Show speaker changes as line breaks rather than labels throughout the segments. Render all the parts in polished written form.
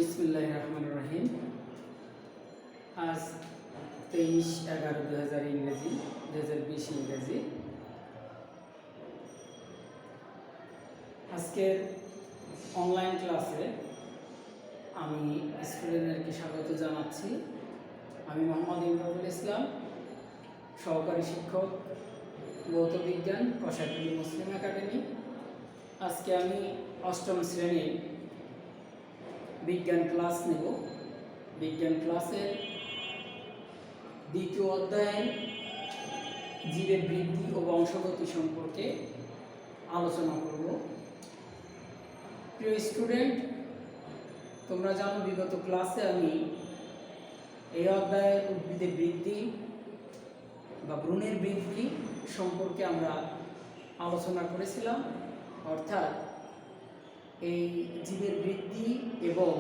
বিসমিল্লাহির রহমানির রহিম। আজ 23/11/2000 ইংরেজি, 2020 ইংরেজি। আজকের অনলাইন ক্লাসে আমি স্টুডেন্টদেরকে স্বাগত জানাচ্ছি। আমি মোহাম্মদ ইমরানুল ইসলাম, সহকারী শিক্ষক, ভৌত বিজ্ঞান, কষাইটুলি মুসলিম একাডেমি। আজকে আমি অষ্টম শ্রেণীর বিজ্ঞান ক্লাস নেব। বিজ্ঞান ক্লাসের দ্বিতীয় অধ্যায়ের জীবের বৃদ্ধি ও বংশগতি সম্পর্কে আলোচনা করব। প্রিয় স্টুডেন্ট, তোমরা জানো বিগত ক্লাসে আমি এই অধ্যায়ে উদ্ভিদের বৃদ্ধি বা ভ্রূণের বৃদ্ধি সম্পর্কে আমরা আলোচনা করেছিলাম। অর্থাৎ এই জীবের বৃদ্ধি এবং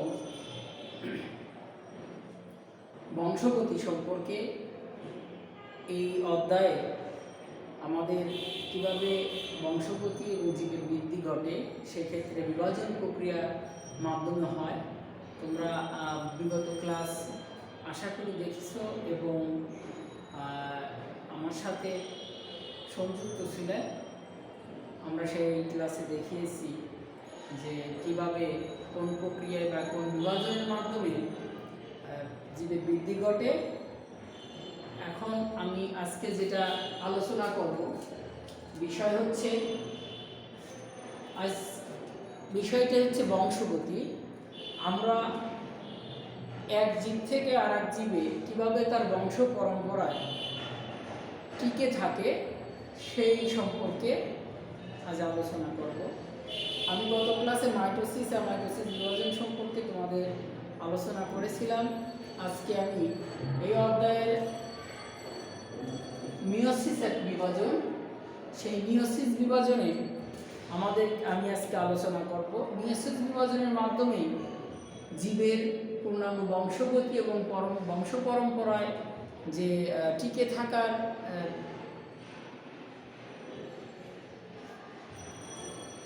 বংশগতি সম্পর্কে এই অধ্যায়ে আমাদের কীভাবে বংশগতি এবং জীবের বৃদ্ধি ঘটে, সেক্ষেত্রে বিভাজন প্রক্রিয়ার মাধ্যমে হয়। তোমরা বিগত ক্লাস আশা করি দেখছো এবং আমার সাথে সংযুক্ত ছিলে। আমরা সেই ক্লাসে দেখিয়েছি যে কীভাবে কোন প্রক্রিয়ায় বা কোন বিভাজনের মাধ্যমে জীবের বৃদ্ধি ঘটে। এখন আমি আজকে যেটা আলোচনা করব বিষয়টা হচ্ছে বংশগতি। আমরা এক জীব থেকে আর এক জীবে কীভাবে তার বংশ পরম্পরায় টিকে থাকে সেই সম্পর্কে আজ আলোচনা করব। আমি গত ক্লাসে মাইটোসিস আর মাইটোসিস বিভাজন সম্পর্কে তোমাদের আলোচনা করেছিলাম। আজকে আমি এই অধ্যায়ের মিওসিস এক বিভাজন, সেই মিওসিস বিভাজনে আমি আজকে আলোচনা করব। মিওসিস বিভাজনের মাধ্যমে জীবের পূর্ণাঙ্গ বংশগতি এবং বংশ পরম্পরায় যে টিকে থাকার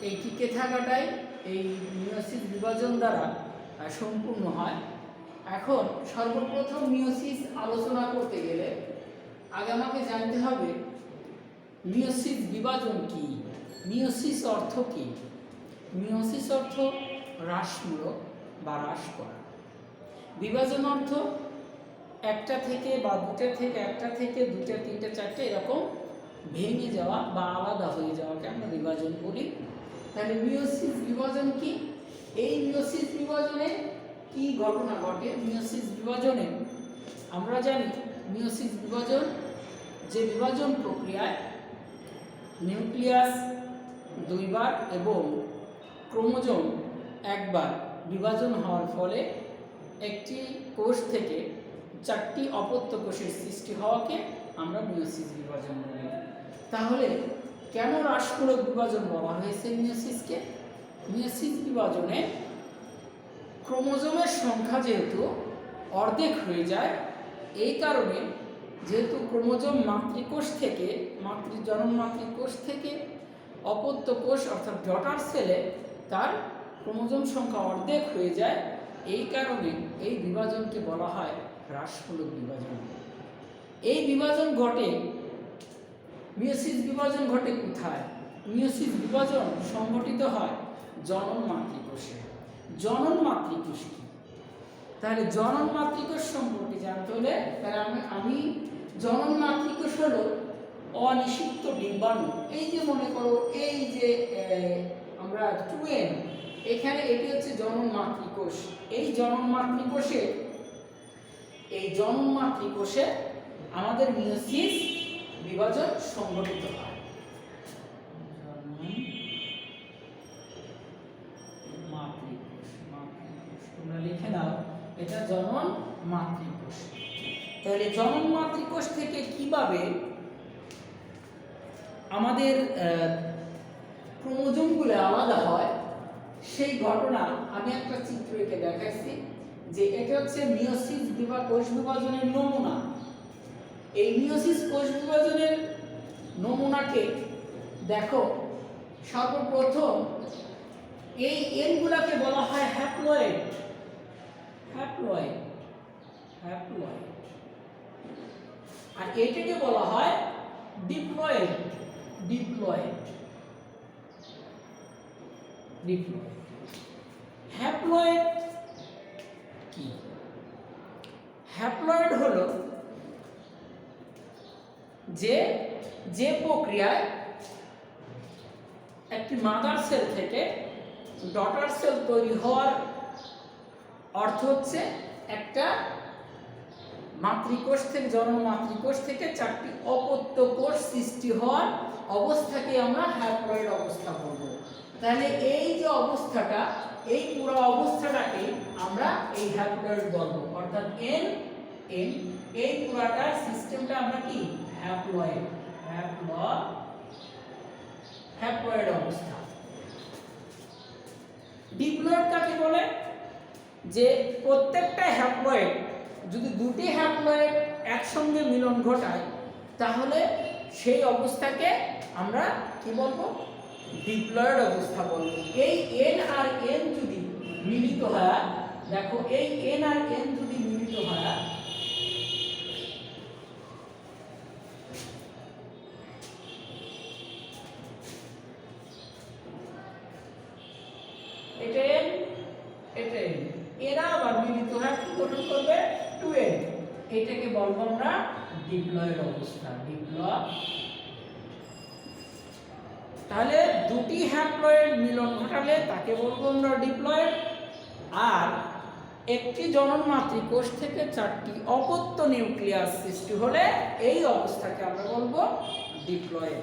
এই টিকে থাকাটাই এই মিওসিস বিভাজন দ্বারা সম্পূর্ণ হয়। এখন সর্বপ্রথম মিওসিস আলোচনা করতে গেলে আগে আমাকে জানতে হবে মিওসিস বিভাজন কি, মিওসিস অর্থ কি। মিওসিস অর্থ হ্রাসমূলক বা হ্রাস করা। বিভাজন অর্থ একটা থেকে বা একটা থেকে দুটা তিনটা চারটে এরকম ভেঙে যাওয়া বা আলাদা হয়ে যাওয়াকে আমরা বিভাজন বলি। তাহলে মিওসিস বিভাজন কি? এই মিওসিস বিভাজনে কি ঘটনা ঘটে? মিওসিস বিভাজনে আমরা জানি মিওসিস বিভাজন যে বিভাজন প্রক্রিয়ায় নিউক্লিয়াস দুইবার এবং ক্রোমোজোম একবার বিভাজন হওয়ার ফলে একটি কোষ থেকে চারটি অপত্য কোষের সৃষ্টি হওয়াকে আমরা মিওসিস বিভাজন বলি। তাহলে কেন হ্রাসমূলক বিভাজন বলা হয়েছে মিওসিসকে? মিওসিস বিভাজনে ক্রোমোজোমের সংখ্যা যেহেতু অর্ধেক হয়ে যায়, এই কারণে যেহেতু ক্রোমোজোম মাতৃকোষ থেকে জনন মাতৃকোষ থেকে অপত্য কোষ অর্থাৎ ডটার সেলে তার ক্রোমোজোম সংখ্যা অর্ধেক হয়ে যায়, এই কারণে এই বিভাজনকে বলা হয় হ্রাসমূলক বিভাজন। এই বিভাজন ঘটে, মিওসিস বিভাজন ঘটে কোথায়? মিওসিস বিভাজন সংঘটিত হয় জনন মাতৃকোষে। জনন মাতৃকোষ কি? তাহলে জনন মাতৃকোষ সম্পর্কে জানতে হলে তাহলে আমি জনন মাতৃকোষ হলো অনিষিক্ত ডিম্বাণু। এই যে মনে করো এই যে আমরা 2n, এখানে এটি হচ্ছে জনন মাতৃকোষ। এই জনন মাতৃকোষে আমাদের মিওসিস বিভাজন সংঘটিত হয়। তোমরা লিখে নাও, এটা জনন মাতৃকোষ। তাহলে জনন মাতৃকোষ থেকে কিভাবে আমাদের ক্রোমোজোমগুলো আলাদা হয় সেই ঘটনা আমি একটা চিত্র এঁকে দেখাইছি। যে এটা হচ্ছে মিওসিস কোষ বিভাজনের নমুনা। এই মিওসিস কোষ বিভাজনের নমুনাকে দেখো, সর্বপ্রথম এই এনগুলাকে বলা হয় হ্যাপ্লয়েড। Haploid, haploid. আর এটাকে বলা হয় ডিপ্লয়েড, ডিপ্লয়েড, ডিপ্লয়েড। হ্যাপ্লয়েড কি? হ্যাপ্লয়েড হলো যে যে প্রক্রিয়ায় একটি মাদার সেল থেকে ডটার সেল তৈরি হওয়ার অর্থ হচ্ছে একটা মাতৃকোষ থেকে, জন্ম মাতৃকোষ থেকে 4টি অপত্য কোষ সৃষ্টি হওয়ার অবস্থাকে আমরা হ্যাপ্লয়েড অবস্থা বলবো। তাহলে এই যে অবস্থাটা, এই পুরো অবস্থাটাকে আমরা এই হ্যাপ্লয়েড বলবো, অর্থাৎ এন এন এই পুরাটা সিস্টেমটা আমরা কি হ্যাপ্লয়েড, হ্যাপ্লয়েড অবস্থা। ডিপ্লয়েড কাকে বলে? যে প্রত্যেকটা হ্যাপ্লয়েড যদি দুটি হ্যাপ্লয়েড একসঙ্গে মিলন ঘটায় তাহলে সেই অবস্থাকে আমরা কি বলবো? ডিপ্লয়েড অবস্থা বলবো। এই এন আর এন যদি মিলিত হয়, দেখো এই এন আর এন যদি মিলিত হয়, এটা এন, এটা এন, এরা আবার মিলিত হয় কি গঠন করবে? 2n। এটাকে বলবো আমরা ডিপ্লয়েড অবস্থা, ডিপ্লয়েড। তাহলে দুটি হ্যাপ্লয়েড মিলন ঘটালে তাকে বলবো আমরা ডিপ্লয়েড। আর একটি জনন মাতৃকোষ থেকে 4টি অপত্য নিউক্লিয়াস সৃষ্টি হলে এই অবস্থাকে আমরা বলবো ডিপ্লয়েড।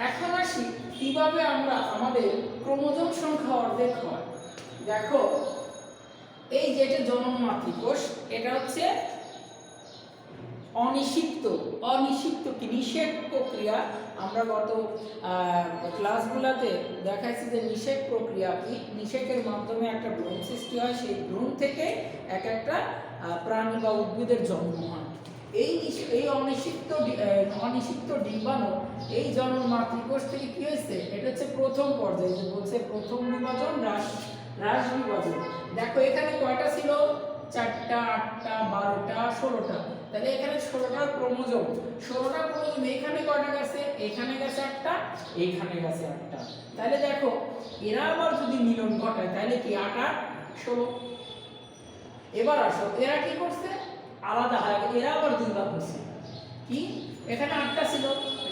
এখন আসি কিভাবে আমরা আমাদের ক্রোমোজোম সংখ্যা অর্ধেক হয়। দেখো এই যেটা জনন মাতৃকোষ, এটা হচ্ছে অনিষিক্ত, অনিষিক্ত কি নিষেক প্রক্রিয়া। আমরা গত ক্লাসগুলোতে দেখাইছি যে নিষেক প্রক্রিয়া কি। নিষেকের মাধ্যমে একটা ভ্রূণ সৃষ্টি হয়, সেই ভ্রূণ থেকে এক একটা প্রাণী বা উদ্ভিদের জন্ম হয়। এই অনিষিক্ত ডিম্বাণু এই জন্ম মাতৃকোষ থেকে কি হয়েছে? এটা হচ্ছে প্রথম পর্যায়ে, যে বলছে প্রথম বিভাজন, হ্রাস বিভাজন। দেখো এখানে কয়টা ছিল? 4টা, 8টা, 12টা, 16টা। তাহলে এখানে 16টা ক্রোমোজোম, 16টা ক্রোমোজোম। এখানে কয়টা গেছে? এখানে গেছে 8টা, এখানে গেছে 8টা। তাহলে দেখো এরা আবার যদি মিলন ঘটায় তাহলে কি 8 আর 16। এবার আসো এরা কি করছে? আলাদা হয়, এরা আবার দুই ভাগ হয়েছে। কি? এখানে 8টা ছিল,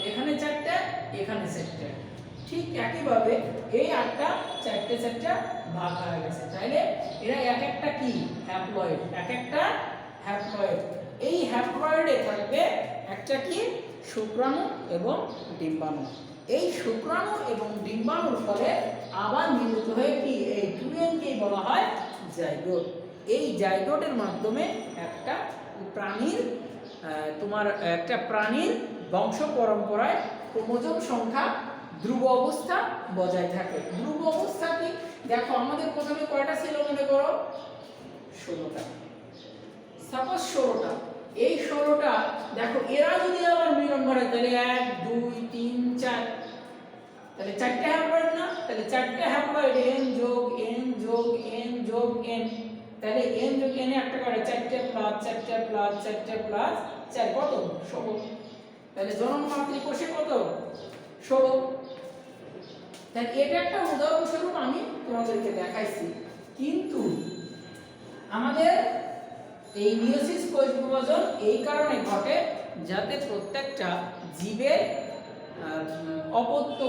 এখানে 4টা, এখানে 4টা। ঠিক একইভাবে এই 8টা 4টে 4টা ভাগ হয়ে গেছে। তাইলে এরা এক একটা কি হ্যাপ্লয়েড, এক একটা হ্যাপ্লয়েড। এই হ্যাপ্লয়েডে থাকবে একটা কি শুক্রাণু এবং ডিম্বাণু। এই শুক্রাণু এবং ডিম্বাণুর ফলে আবার মিলিত হয়ে কি এই 2n কে বলা হয় জাইগোট। এই জাইগোটের মাধ্যমে একটা প্রাণীর একটা প্রাণীর বংশ পরম্পরায় ক্রোমোজোম সংখ্যা ধ্রুব অবস্থা বজায় থাকে। ধ্রুব অবস্থা কি? দেখো আমাদের প্রথমে কয়টা ছিল মনে করো? 16টা। সাপোজ 16টা। এই 16টা দেখো এরা যদি আবার মিলন ঘটে তাহলে 1 2 3 4, তাহলে 4টে হ্যাপ্লয়েড না? তাহলে 4টে হ্যাপ্লয়েড n যোগ n যোগ n যোগ n, তাহলে n যোগ n এ একটা করে 4টে প্লাস 4টে প্লাস 4টে প্লাস 4 কত? 16। তাহলে জনন মাতৃকোষে কত? 16। তাহলে এটা একটা উদাহরণস্বরূপ আমি তোমাদেরকে দেখাইছি। কিন্তু আমাদের এই মিয়োসিস কোষ বিভাজন এই কারণে ঘটে যাতে প্রত্যেকটা জীবের অপত্য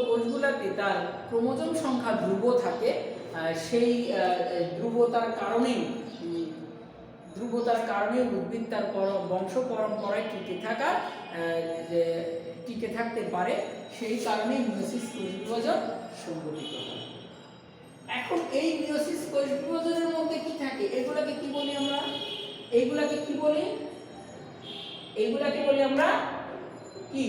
কোষগুলোতে তার ক্রোমোজোম সংখ্যা ধ্রুব থাকে। সেই ধ্রুবতার কারণে উদ্ভিদ তার বংশ পরম্পরায় টিকে থাকতে পারে। সেই কারণে মিয়োসিস কোষ বিভাজন সংঘটিত হয়। এখন এই মিয়োসিস কোষ বিভাজনের মধ্যে কি থাকে? এগুলাকে কি বলি আমরা? এইগুলাকে কি বলি? এইগুলাকে বলি আমরা কি?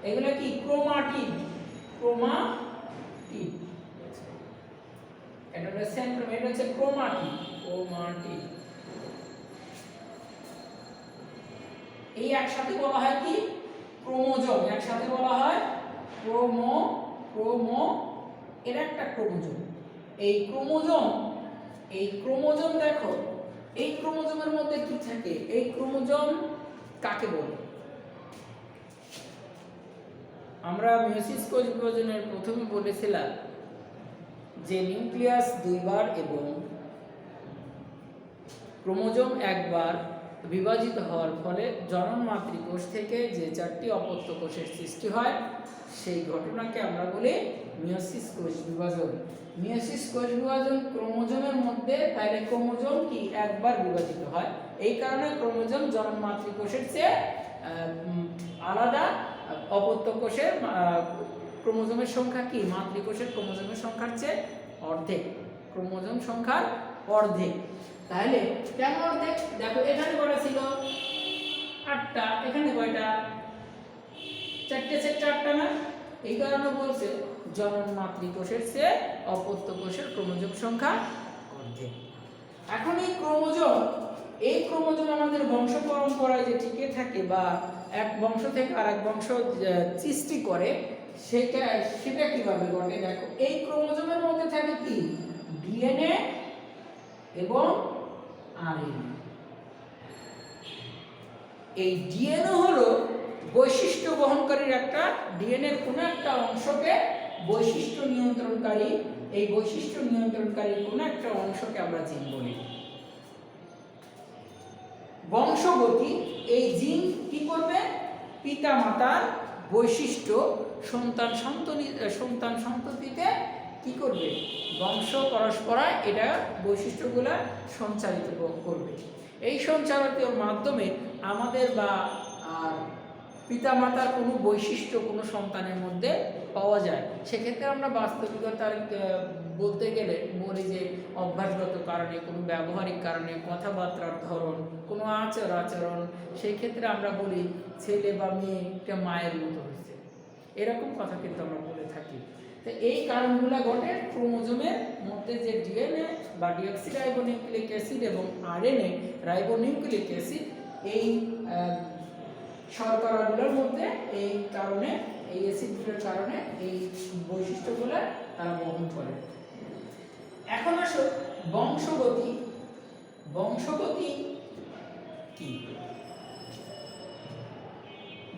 এগুলা কি? Chromatid, chromatid. এটা হচ্ছে সেন্ট্রোম, এটা হচ্ছে ক্রোমাটিড, ক্রোমাটিড। এই একসাথে বলা হয় কি? ক্রোমোজোম। একসাথে বলা হয় ক্রোমোজোম। এর একটা ক্রোমোজোম। এই ক্রোমোজোম দেখো, এই ক্রোমোজোমের মধ্যে কি থাকে? এই ক্রোমোজোম কাকে বলে? আমরা মিয়োসিস কোষ বিভাজনের প্রথমে বলেছিলাম যে নিউক্লিয়াস দুইবার এবং ক্রোমোজোম একবার বিভাজিত হওয়ার ফলে জনন মাতৃকোষ থেকে যে 4টি অপত্য কোষের সৃষ্টি হয় সেই ঘটনাকে আমরা বলি মিয়োসিস কোষ বিভাজন। মিয়োসিস কোষ বিভাজন ক্রোমোজোমের মধ্যে, তাহলে ক্রোমোজোম কি একবার বিভাজিত হয়, এই কারণে ক্রোমোজোম জনন মাতৃকোষের চেয়ে আলাদা। অপত্য কোষের ক্রোমোজোমের সংখ্যা কি মাতৃকোষের ক্রোমোজোমের সংখ্যার চেয়ে অর্ধেক, ক্রোমোজোম সংখ্যার অর্ধেক। তাহলে কেন অর্ধেক? দেখো এখানে কয়টা ছিল? 8টা। এখানে কয়টা? 4টে সেট 4টা না? এই কারণে বলছে জনন মাতৃকোষের চেয়ে অপত্য কোষের ক্রোমোজোম সংখ্যা অর্ধেক। এখন এই ক্রোমোজোম আমাদের বংশ পরম্পরায় যে টিকে থাকে বা এক বংশ থেকে আরেক বংশ সৃষ্টি করে, সেটা কিভাবে ঘটে? দেখো এই ক্রোমোজোমের মধ্যে থাকে কি ডিএনএ এবং আরএনএ। এই ডিএনএ হলো বৈশিষ্ট্য বহনকারীর একটা, ডিএনএর কোনো একটা অংশকে বৈশিষ্ট্য নিয়ন্ত্রণকারী, এই বৈশিষ্ট্য নিয়ন্ত্রণকারীর কোনো একটা অংশকে আমরা জিন বলি। বংশগতি, এই জিন কি করবে? পিতা মাতার বৈশিষ্ট্য সন্তান সন্ততিতে কি করবে? বংশ পরস্পরায় এটা বৈশিষ্ট্যগুলো সঞ্চারিত করবে। এই সঞ্চারিতের মাধ্যমে আমাদের বা পিতা মাতার কোনো বৈশিষ্ট্য কোনো সন্তানের মধ্যে পাওয়া যায়। সেক্ষেত্রে আমরা বাস্তবিকতার বলতে গেলে বলি যে অভ্যাসগত কারণে, কোনো ব্যবহারিক কারণে, কথাবার্তার ধরন, কোনো আচরণ, সেই ক্ষেত্রে আমরা বলি ছেলে বা মেয়ে একটা মায়ের মতো হয়েছে, এরকম কথা কিন্তু আমরা বলে থাকি। তো এই কারণগুলো ঘটে ক্রোমোজোমের মধ্যে যে ডিএনএ বা ডিঅক্সিরাইবোনিউক্লিক অ্যাসিড এবং আরএনএ রাইবোনিউক্লিক অ্যাসিড, এই শর্করাগুলোর মধ্যে এই কারণে, এই অ্যাসিডগুলোর কারণে এই বৈশিষ্ট্যগুলো তারা বহন করে। এখন আসো বংশগতি। বংশগতি কি?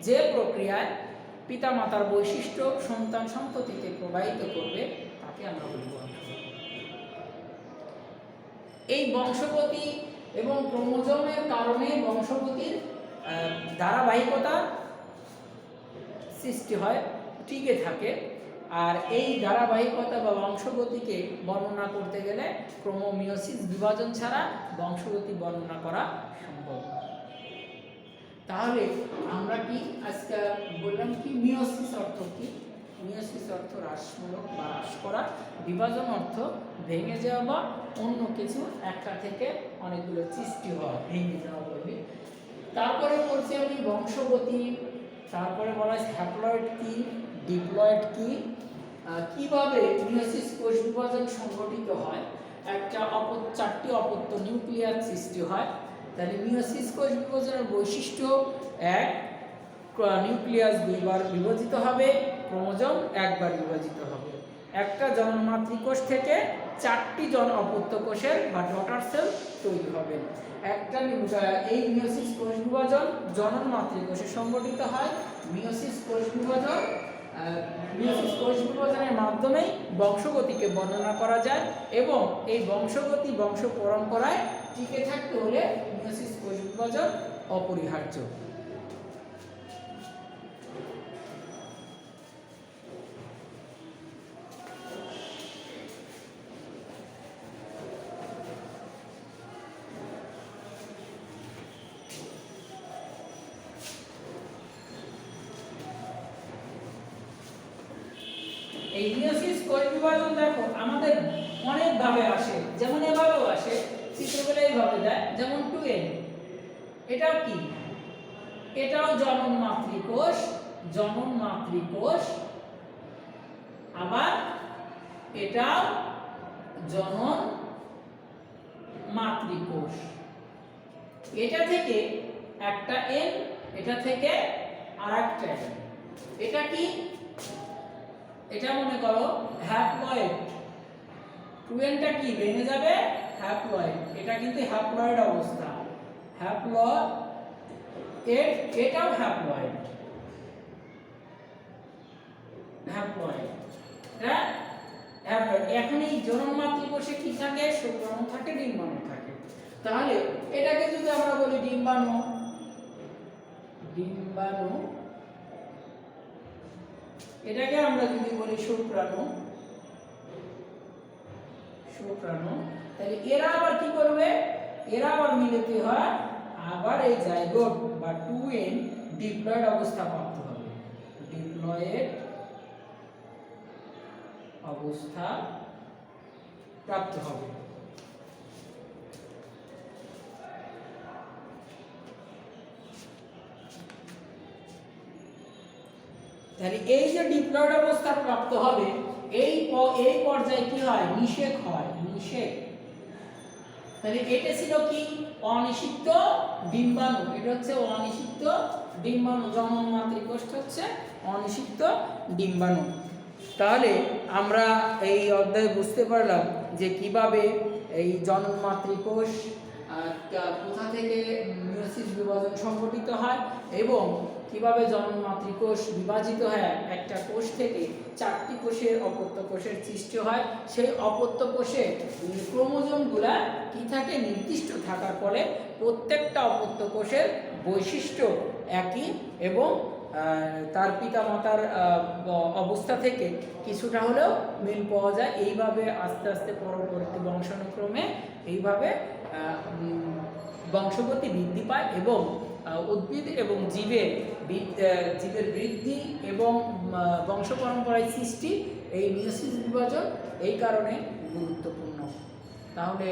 যে প্রক্রিয়ায় পিতা মাতার বৈশিষ্ট্য সন্তান সন্ততিতে প্রবাহিত করবে তাকে আমরা বলি বংশগতি। এই বংশগতি এবং ক্রোমোজোমের কারণে বংশগতির ধারাবাহিকতা সৃষ্টি হয়, টিকে থাকে। আর এই ধারাবাহিকতা বা বংশগতিকে বর্ণনা করতে গেলে ক্রোমোমিয়োসিস বিভাজন ছাড়া বংশগতি বর্ণনা করা সম্ভব। তাহলে আমরা কি আজকে বললাম কি মিয়োসিস অর্থ কি? মিয়োসিস অর্থ হ্রাসমূলক বা হ্রাস করা, বিভাজন অর্থ ভেঙে যাওয়া বা অন্য কিছু একটা থেকে অনেকগুলো সৃষ্টি হওয়া, ভেঙে যাওয়া বলবে। তারপরে বলছি আমি বংশগতি, তারপরে বলা হয় হ্যাপ্লয়েড কি, ডিপ্লয়েড কি, কিভাবে মিয়োসিস কোষ বিভাজন সংঘটিত হয়, একটা 4টি অপত্য নিউক্লিয়াস সৃষ্টি হয়। তাহলে মিয়োসিস কোষ বিভাজনের বৈশিষ্ট্য: 1, নিউক্লিয়াস দুইবার বিভাজিত হবে, ক্রোমোজোম একবার বিভাজিত হবে। একটা জনন মাতৃকোষ থেকে 4টি অপত্য কোষের বা ডটার সেল তৈরি হবে। এই মিয়োসিস কোষ বিভাজন জনন মাতৃকোষে সংঘটিত হয়। মিয়োসিস কোষ বিভাজনের মাধ্যমেই বংশগতিকে বর্ণনা করা যায় এবং এই বংশগতি বংশ পরম্পরায় টিকে থাকতে হলে মিয়োসিস কোষ বিভাজন অপরিহার্য। এই মিয়োসিস কোষ বিভাজন দেখো আমাদের অনেক ভাবে আসে, যেমন এভাবেও আসে, চিত্রগুলো এইভাবে দেয়, যেমন 2n। এটাও কি? এটাও জনন মাতৃকোষ, আবার এটাও জনন মাতৃকোষ। এটা থেকে একটা n, এটা থেকে আরেকটা n। এটা কি? এটা মনে করো হ্যাপ্লয়েড, 2n-টা কি ভেঙে যাবে, হ্যাপ্লয়েড, এটা কিন্তু হ্যাপ্লয়েড অবস্থা, হ্যাপ্লয়েড, এটাও হ্যাপ্লয়েড, হ্যাপ্লয়েড, এটা হ্যাপ্লয়েড। এখন এই জনন মাতৃকোষে কি থাকে, শুক্রাণু থাকে, ডিম্বাণু থাকে। তাহলে এটাকে যদি আমরা বলি ডিম্বাণু, ডিম্বাণু, এটাকে আমরা যদি বলি শুক্রাণু, শুক্রাণু, তাহলে এরা আবার কি করবে, এরা আবার মিলিত হয়, আবার এই জাইগোট বা 2n ডিপ্লয়েড অবস্থা প্রাপ্ত হবে, ডিপ্লয়েড অবস্থা প্রাপ্ত হবে। তাহলে এই যে ডিপ্লয়েড অবস্থা প্রাপ্ত হবে, এই পর্যায়ে কি হয়, নিষেক হয়, নিষেক। তাহলে এটা ছিল কি, অনিষিক্ত ডিম্বাণু, এটা হচ্ছে অনিষিক্ত ডিম্বাণু, জনন মাতৃকোষ হচ্ছে অনিষিক্ত ডিম্বাণু। তাহলে আমরা এই অধ্যায়ে বুঝতে পারলাম যে কিভাবে এই জনন মাতৃকোষ কোথা থেকে মিয়োসিস বিভাজন সংঘটিত হয় এবং কিভাবে জনন মাতৃকোষ বিভাজিত হয়, একটা কোষ থেকে 4টি কোষের অপত্য কোষের সৃষ্টি হয়। সেই অপত্য কোষে ক্রোমোজোমগুলা কি থাকে, নির্দিষ্ট থাকার ফলে প্রত্যেকটা অপত্য কোষের বৈশিষ্ট্য একই এবং তার পিতামাতার অবস্থা থেকে কিছুটা হলেও মিল পাওয়া যায়। এইভাবে আস্তে আস্তে পরবর্তী বংশানুক্রমে এইভাবে বংশগতি বৃদ্ধি পায় এবং উদ্ভিদ এবং জীবের বৃদ্ধি এবং বংশ পরম্পরায় সৃষ্টি, এই মিয়োসিস বিভাজন এই কারণে গুরুত্বপূর্ণ। তাহলে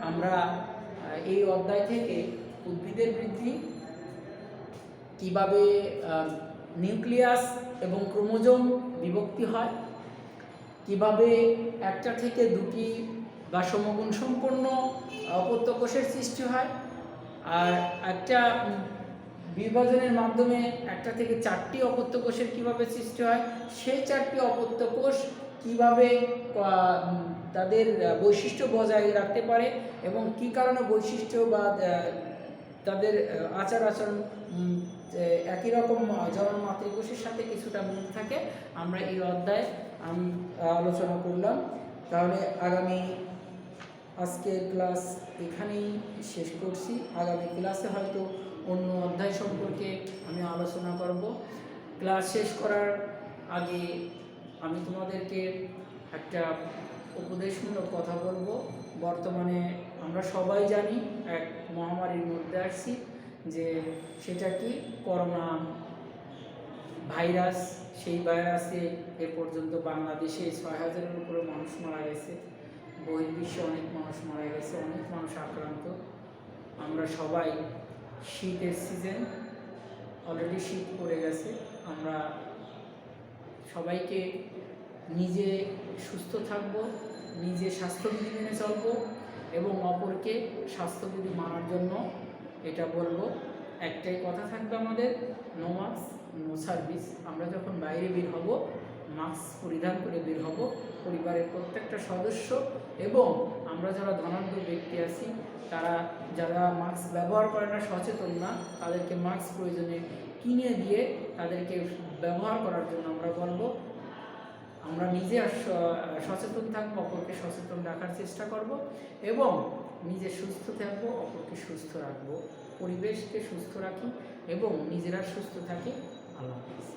আমরা এই অধ্যায় থেকে উদ্ভিদের বৃদ্ধি, কিভাবে নিউক্লিয়াস এবং ক্রোমোজোম বিভক্তি হয়, কিভাবে একটা থেকে দুটি বা সমগুণ সম্পন্ন অপত্য কোষের সৃষ্টি হয়, আর একটা বিভাজনের মাধ্যমে একটা থেকে 4টি অপত্য কোষের কীভাবে সৃষ্টি হয়, সেই 4টি অপত্য কোষ কীভাবে তাদের বৈশিষ্ট্য বজায় রাখতে পারে এবং কী কারণে বৈশিষ্ট্য বা তাদের আচার আচরণ একই রকম জনন মাতৃকোষের সাথে কিছুটা মিল থাকে, আমরা এই অধ্যায়ে আলোচনা করলাম। তাহলে আজকের ক্লাস এখানেই শেষ করছি। আগামী ক্লাসে হয়তো অন্য অধ্যায় সম্পর্কে আমি আলোচনা করব। ক্লাস শেষ করার আগে আমি তোমাদেরকে একটা উপদেশমূলক কথা বলবো। বর্তমানে আমরা সবাই জানি এক মহামারীর মধ্যে আসছি, যে সেটা কি, করোনা ভাইরাস। সেই ভাইরাসে এ পর্যন্ত বাংলাদেশে 6000-এর উপরে মানুষ মারা গেছে, বহির্বিশ্বে অনেক মানুষ মারা গেছে, অনেক মানুষ আক্রান্ত। আমরা সবাই, শীতের সিজন, অলরেডি শীত পড়ে গেছে, আমরা সবাইকে নিজে সুস্থ থাকব, নিজে স্বাস্থ্যবিধি মেনে চলব এবং অপরকে স্বাস্থ্যবিধি মানার জন্য এটা বলবো। একটাই কথা থাকবে আমাদের, নো মাস্ক নো সার্ভিস। আমরা যখন বাইরে বের হব মাস্ক পরিধান করে বের হব। পরিবারের প্রত্যেকটা সদস্য এবং আমরা যারা ধনাঢ্য ব্যক্তি আছি, যারা মাস্ক ব্যবহার করে না, সচেতন না, তাদেরকে মাস্ক প্রয়োজনে কিনে দিয়ে তাদেরকে ব্যবহার করার জন্য আমরা বলবো। আমরা নিজে সচেতন থাকবো, অপরকে সচেতন রাখার চেষ্টা করব এবং নিজে সুস্থ থাকবো, অপরকে সুস্থ রাখবো, পরিবেশকে সুস্থ রাখি এবং নিজেরা সুস্থ থাকি। আল্লাহ হাফেজ।